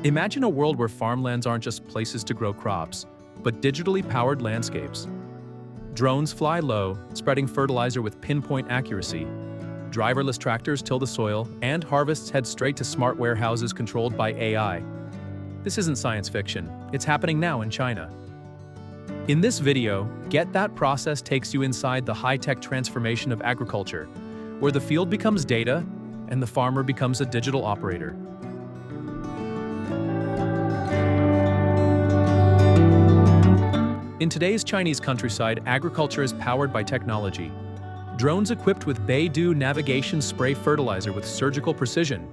Imagine a world where farmlands aren't just places to grow crops, but digitally powered landscapes. Drones fly low, spreading fertilizer with pinpoint accuracy. Driverless tractors till the soil, and harvests head straight to smart warehouses controlled by AI. This isn't science fiction, it's happening now in China. In this video, Get That Process takes you inside the high-tech transformation of agriculture, where the field becomes data and the farmer becomes a digital operator. In today's Chinese countryside, agriculture is powered by technology. Drones equipped with Beidou navigation spray fertilizer with surgical precision,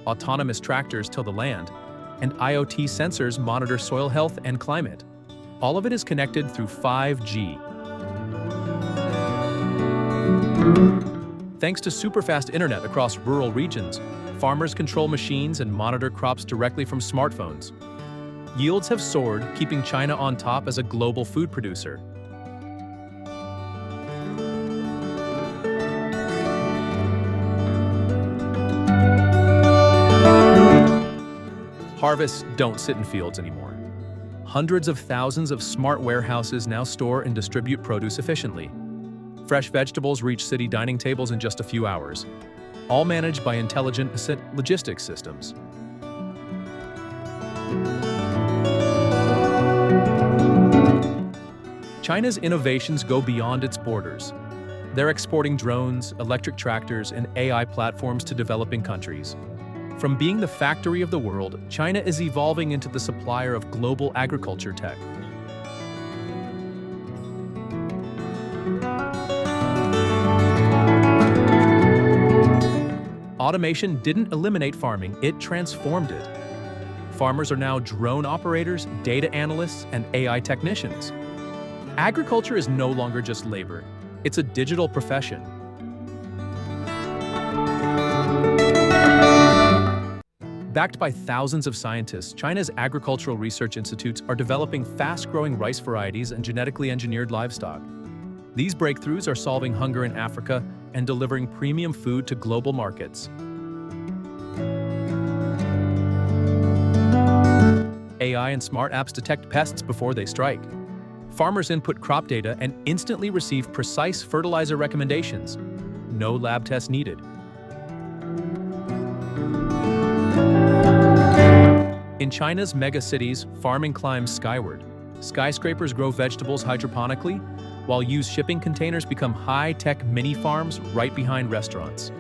autonomous tractors till the land, and IoT sensors monitor soil health and climate. All of it is connected through 5G. Thanks to super-fast internet across rural regions, farmers control machines and monitor crops directly from smartphones. Yields have soared, keeping China on top as a global food producer. Harvests don't sit in fields anymore. Hundreds of thousands of smart warehouses now store and distribute produce efficiently. Fresh vegetables reach city dining tables in just a few hours, all managed by intelligent logistics systems. China's innovations go beyond its borders. They're exporting drones, electric tractors, and AI platforms to developing countries. From being the factory of the world, China is evolving into the supplier of global agriculture tech. Automation didn't eliminate farming, it transformed it. Farmers are now drone operators, data analysts, and AI technicians. Agriculture is no longer just labor, it's a digital profession. Backed by thousands of scientists, China's agricultural research institutes are developing fast-growing rice varieties and genetically engineered livestock. These breakthroughs are solving hunger in Africa and delivering premium food to global markets. AI and smart apps detect pests before they strike. Farmers input crop data and instantly receive precise fertilizer recommendations. No lab tests needed. In China's mega-cities, farming climbs skyward. Skyscrapers grow vegetables hydroponically, while used shipping containers become high-tech mini-farms right behind restaurants.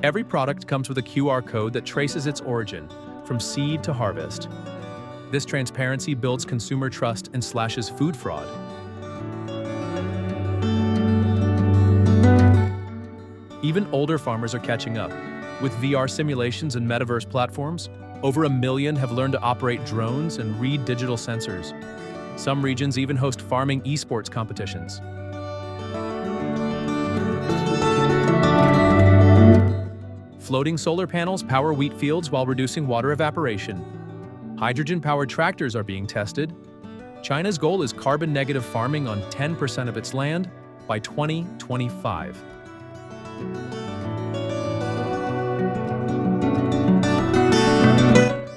Every product comes with a QR code that traces its origin, from seed to harvest. This transparency builds consumer trust and slashes food fraud. Even older farmers are catching up. With VR simulations and metaverse platforms, over 1 million have learned to operate drones and read digital sensors. Some regions even host farming esports competitions. Floating solar panels power wheat fields while reducing water evaporation. Hydrogen-powered tractors are being tested. China's goal is carbon-negative farming on 10% of its land by 2025.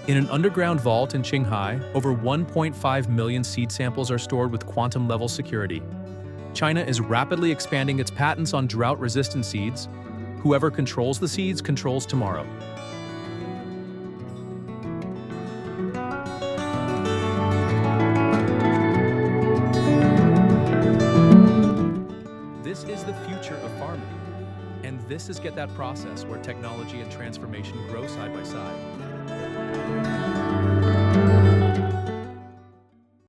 In an underground vault in Qinghai, over 1.5 million seed samples are stored with quantum-level security. China is rapidly expanding its patents on drought-resistant seeds. Whoever controls the seeds controls tomorrow. This is the future of farming. And this is Get That Process, where technology and transformation grow side by side.